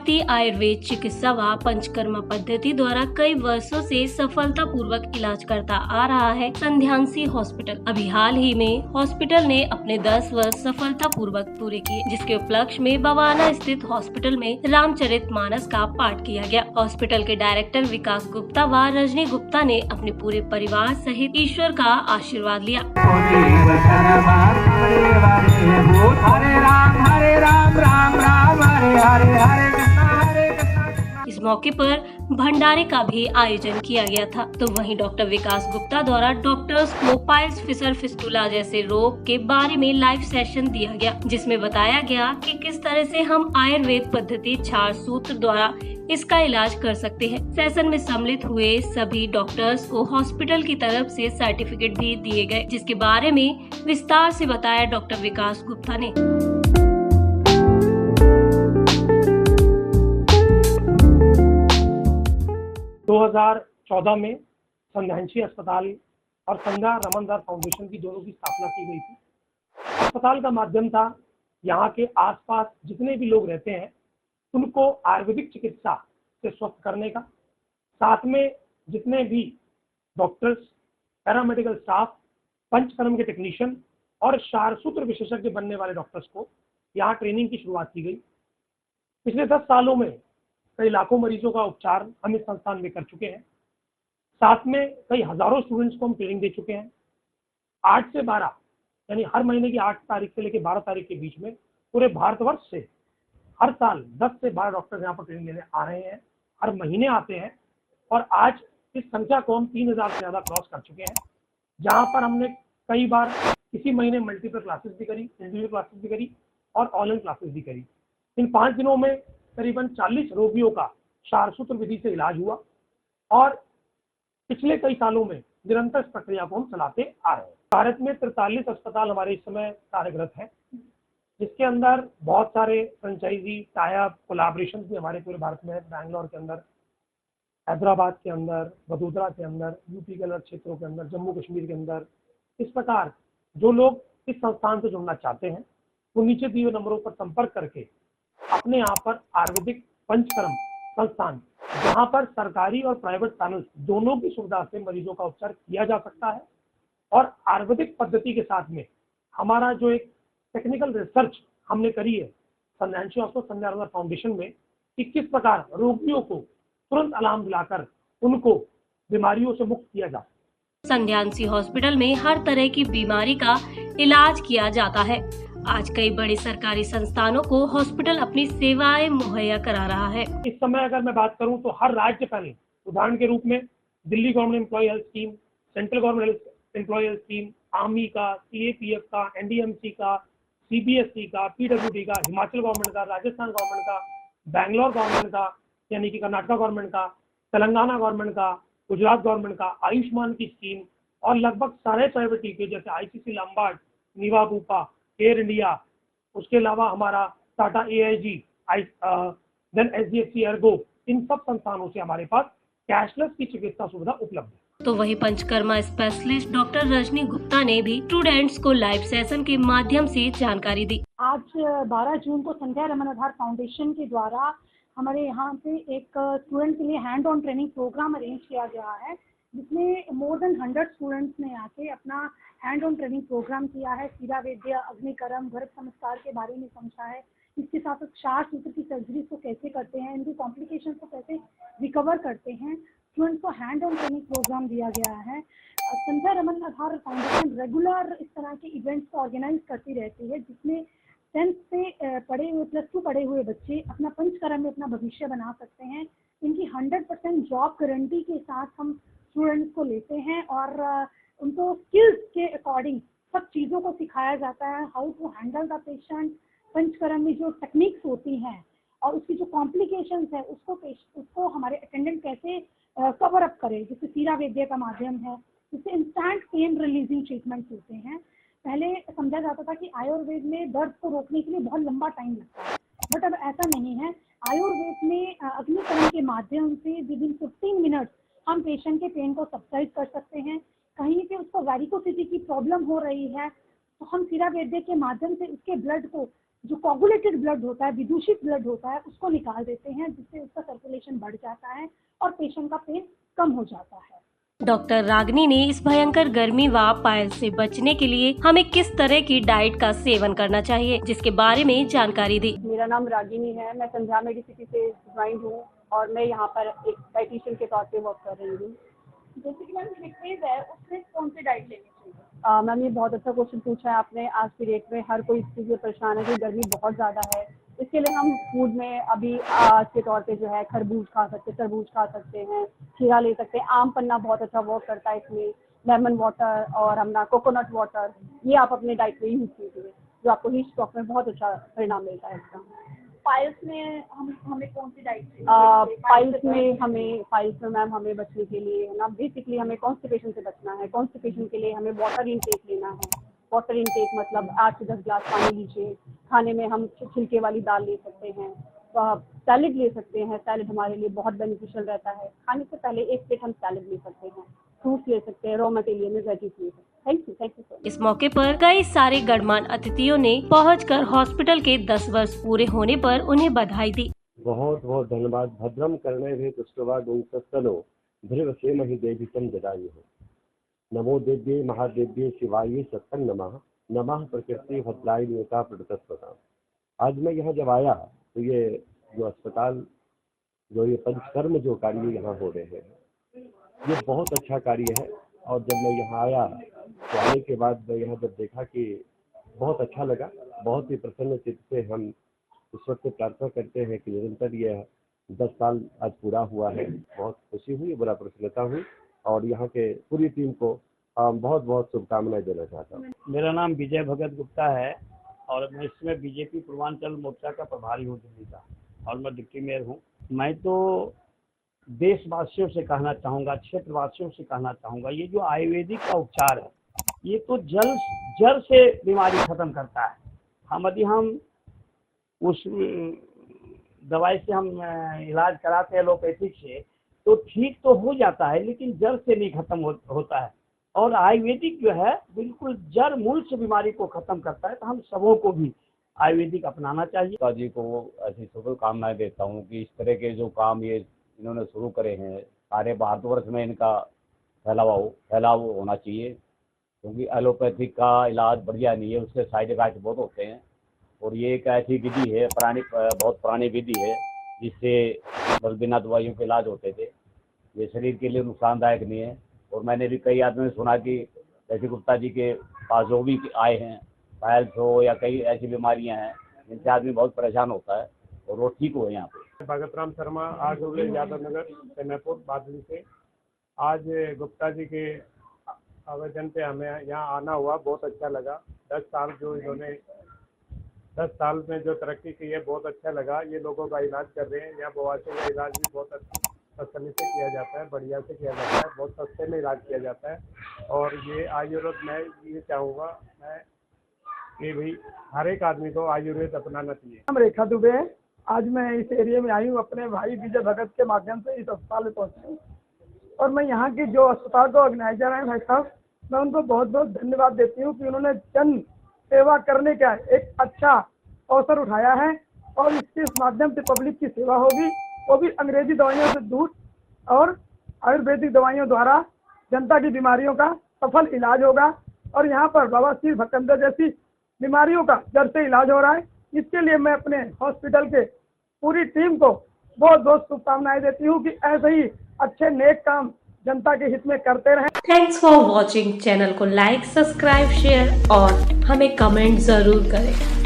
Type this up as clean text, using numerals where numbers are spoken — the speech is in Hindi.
भारतीय आयुर्वेद चिकित्सा व पंचकर्मा पद्धति द्वारा कई वर्षों से सफलतापूर्वक इलाज करता आ रहा है संध्यांसी हॉस्पिटल। अभी हाल ही में हॉस्पिटल ने अपने 10 वर्ष सफलतापूर्वक पूरे किए, जिसके उपलक्ष्य में बवाना स्थित हॉस्पिटल में रामचरितमानस का पाठ किया गया। हॉस्पिटल के डायरेक्टर विकास गुप्ता व रजनी गुप्ता ने अपने पूरे परिवार सहित ईश्वर का आशीर्वाद लिया। हरे राम राम राम हरे हरे हरे कृष्णा। इस मौके पर भंडारे का भी आयोजन किया गया था। तो वहीं डॉक्टर विकास गुप्ता द्वारा डॉक्टर्स को पाइल्स फिशर फिस्टुला जैसे रोग के बारे में लाइव सेशन दिया गया, जिसमें बताया गया कि किस तरह से हम आयुर्वेद पद्धति क्षार सूत्र द्वारा इसका इलाज कर सकते हैं। सेशन में सम्मिलित हुए सभी डॉक्टर्स को हॉस्पिटल की तरफ से सर्टिफिकेट भी दिए गए, जिसके बारे में विस्तार से बताया डॉक्टर विकास गुप्ता ने। 2014 में संध्यांसी अस्पताल और संध्या रमनदास फाउंडेशन की दोनों की स्थापना की गई थी। अस्पताल का माध्यम था यहाँ के आसपास जितने भी लोग रहते हैं उनको आयुर्वेदिक चिकित्सा से स्वस्थ करने का, साथ में जितने भी डॉक्टर्स, पैरामेडिकल स्टाफ, पंचकर्म के टेक्नीशियन और क्षार सूत्र विशेषज्ञ बनने वाले डॉक्टर्स को यहाँ ट्रेनिंग की शुरुआत की गई। पिछले 10 सालों में कई लाखों मरीजों का उपचार हम इस संस्थान में कर चुके हैं। साथ में कई हजारों स्टूडेंट्स को हम ट्रेनिंग दे चुके हैं। 8 से 12 यानी हर महीने की 8 तारीख से लेकर 12 तारीख के बीच में पूरे भारतवर्ष से हर साल 10 से 12 डॉक्टर यहाँ पर ट्रेनिंग लेने आ रहे हैं। हर महीने आते हैं और आज इस संख्या को हम 3000 से ज़्यादा क्रॉस कर चुके हैं, जहाँ पर हमने कई बार इसी महीने मल्टीपल क्लासेस भी करी, इंडिविजुअल क्लासेस भी करी और ऑनलाइन क्लासेस भी करी। इन 5 दिनों में करीबन 40 रोगियों का क्षार सूत्र विधि से इलाज हुआ और पिछले कई सालों में निरंतर इस प्रक्रिया को हम चलाते आ रहे हैं। भारत में 43 अस्पताल हमारे इस समय कार्यरत हैं, जिसके अंदर बहुत सारे फ्रेंचाइजी, टाई-अप, कोलैबोरेशन भी हमारे पूरे भारत में है। बैंगलोर के अंदर, हैदराबाद के अंदर, वडोदरा के अंदर, यूपी के अलग क्षेत्रों के अंदर, जम्मू कश्मीर के अंदर। इस प्रकार जो लोग इस संस्थान से जुड़ना चाहते हैं वो नीचे दिए हुए नंबरों पर संपर्क करके अपने यहाँ पर आयुर्वेदिक पंचकर्म संस्थान, जहाँ पर सरकारी और प्राइवेट पैनल दोनों की सुविधा से मरीजों का उपचार किया जा सकता है। और आयुर्वेदिक पद्धति के साथ में हमारा जो एक टेक्निकल रिसर्च हमने करी है संध्यांसी हॉस्पिटल संध्या रमनदास फाउंडेशन में कि किस प्रकार रोगियों को तुरंत अलार्म दिलाकर उनको बीमारियों से मुक्त किया जा सकता है। संध्यांसी हॉस्पिटल में हर तरह की बीमारी का इलाज किया जाता है। आज कई बड़े सरकारी संस्थानों को हॉस्पिटल अपनी सेवाएं मुहैया करा रहा है। इस समय अगर मैं बात करूं तो हर राज्य पैनल, उदाहरण के रूप में Delhi government employ health scheme, central government employ health scheme, army का, सीएपीएफ का, एनडीएमसी का, सीबीएसई का, पीडब्ल्यूडी का, हिमाचल गवर्नमेंट का, राजस्थान गवर्नमेंट का, बैंगलोर गवर्नमेंट का यानी कि कर्नाटका गवर्नमेंट का, तेलंगाना गवर्नमेंट का, गुजरात गवर्नमेंट का, आयुष्मान की स्कीम और लगभग सारे प्राइवेट टीके जैसे ICICI Lombard, Niva Bupa, Air India, उसके अलावा हमारा Tata AIG, then HDFC Ergo, इन सब संस्थानों से हमारे पास कैशलेस की चिकित्सा सुविधा उपलब्ध है। तो वही पंचकर्मा स्पेशलिस्ट डॉक्टर रजनी गुप्ता ने भी स्टूडेंट्स को लाइव सेशन के माध्यम से जानकारी दी। आज 12 जून को संध्या रमनदास फाउंडेशन के द्वारा हमारे यहाँ पे एक स्टूडेंट के लिए hand on training programme arrange किया गया है, जिसमें मोर देन 100 स्टूडेंट्स ने आके अपना हैंड ऑन ट्रेनिंग प्रोग्राम किया है। सीधा वैद्य, अग्निकर्म, गर्भ संस्कार के बारे में समझा है। इसके साथ साथ क्षार सूत्र की सर्जरी को कैसे करते हैं, इनकी कॉम्प्लिकेशन को कैसे रिकवर करते हैं, स्टूडेंट्स को हैंड ऑन ट्रेनिंग प्रोग्राम दिया गया है। संध्या रमनदास फाउंडेशन रेगुलर इस तरह के इवेंट्स को ऑर्गेनाइज करती रहती है, जिसमें 10th से पढ़े हुए, +2 पढ़े हुए बच्चे अपना पंचकर्म में अपना भविष्य बना सकते हैं। इनकी 100% जॉब गारंटी के साथ हम स्टूडेंट्स को लेते हैं और उनको स्किल्स के अकॉर्डिंग सब चीज़ों को सिखाया जाता है। How to handle the patient, panchakarma में जो टेक्निक्स होती हैं और उसकी जो कॉम्प्लिकेशंस है उसको हमारे अटेंडेंट कैसे कवर अप करें, जिससे सीरा वैद्य का माध्यम है, जिससे इंस्टेंट पेन रिलीजिंग ट्रीटमेंट्स होते हैं। पहले समझा जाता था कि आयुर्वेद में दर्द को रोकने के लिए बहुत लंबा टाइम लगता है, बट अब ऐसा नहीं है। आयुर्वेद में अग्निकर्म के माध्यम से विदिन 15 मिनट हम पेशेंट के पेन को सबसाइड कर सकते हैं। कहीं पे उसको वैरिकोसिटी की प्रॉब्लम हो रही है तो हम सीरा वैद्य के माध्यम से उसके ब्लड को जो कोगुलेटेड ब्लड होता है, विदूषित ब्लड होता है, उसको निकाल देते हैं, जिससे उसका सर्कुलेशन बढ़ जाता है और पेशेंट का पेन कम हो जाता है। डॉक्टर रागनी ने इस भयंकर गर्मी व पायल्स से बचने के लिए हमें किस तरह की डाइट का सेवन करना चाहिए, जिसके बारे में जानकारी दी। मेरा नाम रागिनी है, मैं संध्या मेडिसिटी से ज्वाइन हूँ और मैं यहाँ पर एक डाइटिशियन के तौर पे वर्क कर रही हूँ। जैसे कि मैम लिक्विड है, उसमें कौन सी डाइट लेनी चाहिए? मैम ये बहुत अच्छा क्वेश्चन पूछा है आपने। आज की डेट में हर कोई इस चीज़ से परेशान है कि गर्मी बहुत ज़्यादा है। इसके लिए हम फूड में अभी आज के तौर पे जो है खरबूज खा सकते हैं, तरबूज खा सकते हैं, खीरा ले सकते हैं, आम पन्ना बहुत अच्छा वर्क करता है इसमें, लेमन वाटर और अपना कोकोनट वाटर, ये आप अपने डाइट में यूज़ कीजिए, जो आपको हीट स्ट्रोक में बहुत अच्छा परिणाम मिलता है इसका। पाइल्स में हमें कौन सी डाइट चाहिए? पाइल्स में मैम हमें बचने के लिए है ना, बेसिकली हमें कॉन्स्टिपेशन से बचना है। कॉन्स्टिपेशन के लिए हमें वाटर इनटेक लेना है। वाटर इनटेक मतलब 8 से 10 ग्लास पानी लीजिए। खाने में हम छिलके वाली दाल ले सकते हैं, सैलेड ले सकते हैं। सैलेड हमारे लिए बहुत बेनिफिशियल रहता है। खाने से पहले एक प्लेट हम सैलेड ले सकते हैं, फ्रूट्स ले सकते हैं, रॉ मटेरियल में वेजिस ले सकते हैं। Thank you so much. इस मौके पर कई सारे गणमान्य अतिथियों ने पहुंचकर हॉस्पिटल के 10 वर्ष पूरे होने पर उन्हें बधाई दी। बहुत बहुत धन्यवाद। भद्रम कर्णे तुष्टवा गुंसस्तनो ध्रुवसेम ही देवितम जदायुः। नमो देव्ये महादेव्ये शिवाय सत्संग नमः। नमः प्रकृति भद्राय नियता प्रदत्तस्वता। आज मैं यहाँ जब आया तो ये जो अस्पताल, जो ये पंचकर्म जो कार्य यहाँ हो रहे हैं, ये बहुत अच्छा कार्य है। और जब मैं यहाँ आया तो आने के बाद मैं यहाँ जब देखा कि बहुत अच्छा लगा। बहुत ही प्रसन्न चित्त से हम इस वक्त प्रार्थना करते हैं कि निरंतर ये 10 साल आज पूरा हुआ है। बहुत खुशी हुई, बड़ा प्रसन्नता हुई और यहाँ के पूरी टीम को बहुत बहुत शुभकामनाएं देना चाहता हूँ। मेरा नाम विजय भगत गुप्ता है और मैं इसमें बीजेपी पूर्वांचल मोर्चा का प्रभारी हूँ दिल्ली का, और मैं डिप्टी मेयर हूँ। मैं तो देशवासियों से कहना चाहूँगा, क्षेत्रवासियों से कहना चाहूँगा, ये जो आयुर्वेदिक का उपचार है ये तो जड़ से बीमारी खत्म करता है। यदि हम उस दवाई से हम इलाज कराते हैं एलोपैथिक से तो ठीक तो हो जाता है, लेकिन जड़ से नहीं खत्म होता है। और आयुर्वेदिक जो है बिल्कुल जड़ मूल से बीमारी को खत्म करता है। तो हम सबों को भी आयुर्वेदिक अपनाना चाहिए। जी को ऐसी शुभकामनाएं देता हूँ कि इस तरह के जो काम ये इन्होंने शुरू करे हैं सारे भारतवर्ष में इनका फैलाव होना चाहिए, क्योंकि एलोपैथिक का इलाज बढ़िया नहीं है, उसके साइड इफेक्ट बहुत होते हैं। और ये एक ऐसी विधि है, बहुत पुरानी विधि है, जिससे बस बिना दवाइयों के इलाज होते थे। ये शरीर के लिए नुकसानदायक नहीं है। और मैंने भी कई आदमी सुना कि जैसे गुप्ता जी के पास जो भी आए हैं, पायल्स हो या कई ऐसी बीमारियां हैं जिनसे आदमी बहुत परेशान होता है और वो ठीक हुए यहाँ पे। भगत राम शर्मा, आज यादव नगर सेनापुर बादली से। आज गुप्ता जी के आवेदन पे हमें यहाँ आना हुआ, बहुत अच्छा लगा। 10 साल में जो तरक्की की है बहुत अच्छा लगा। ये लोगों का इलाज कर रहे हैं। यहाँ बवासीर का इलाज भी बहुत तसल्ली से किया जाता है, बढ़िया से किया जाता है, बहुत सस्ते में इलाज किया जाता है। और ये आयुर्वेद मैं ये चाहूँगा मैं कि भाई हर एक आदमी को आयुर्वेद अपनाना चाहिए। नाम रेखा दुबे है। आज मैं इस एरिया में आई हूँ अपने भाई विजय भगत के माध्यम से इस अस्पताल में पहुँची हूँ। और मैं यहाँ के जो अस्पताल के ऑर्गेनाइजर हैं भाई साहब, मैं उनको बहुत बहुत धन्यवाद देती हूँ कि उन्होंने जन सेवा करने का एक अच्छा अवसर उठाया है। और इसके माध्यम से पब्लिक की सेवा होगी, वो भी अंग्रेजी दवाइयों से दूर, और आयुर्वेदिक दवाइयों द्वारा जनता की बीमारियों का सफल इलाज होगा। और यहाँ पर बवासीर, भटकंदर जैसी बीमारियों का जड़ से इलाज हो रहा है। इसके लिए मैं अपने हॉस्पिटल के पूरी टीम को बहुत बहुत शुभकामनाएं देती हूँ कि ऐसे ही अच्छे नेक काम जनता के हित में करते रहें। Thanks for watching. चैनल को लाइक, सब्सक्राइब, शेयर और हमें कमेंट जरूर करें।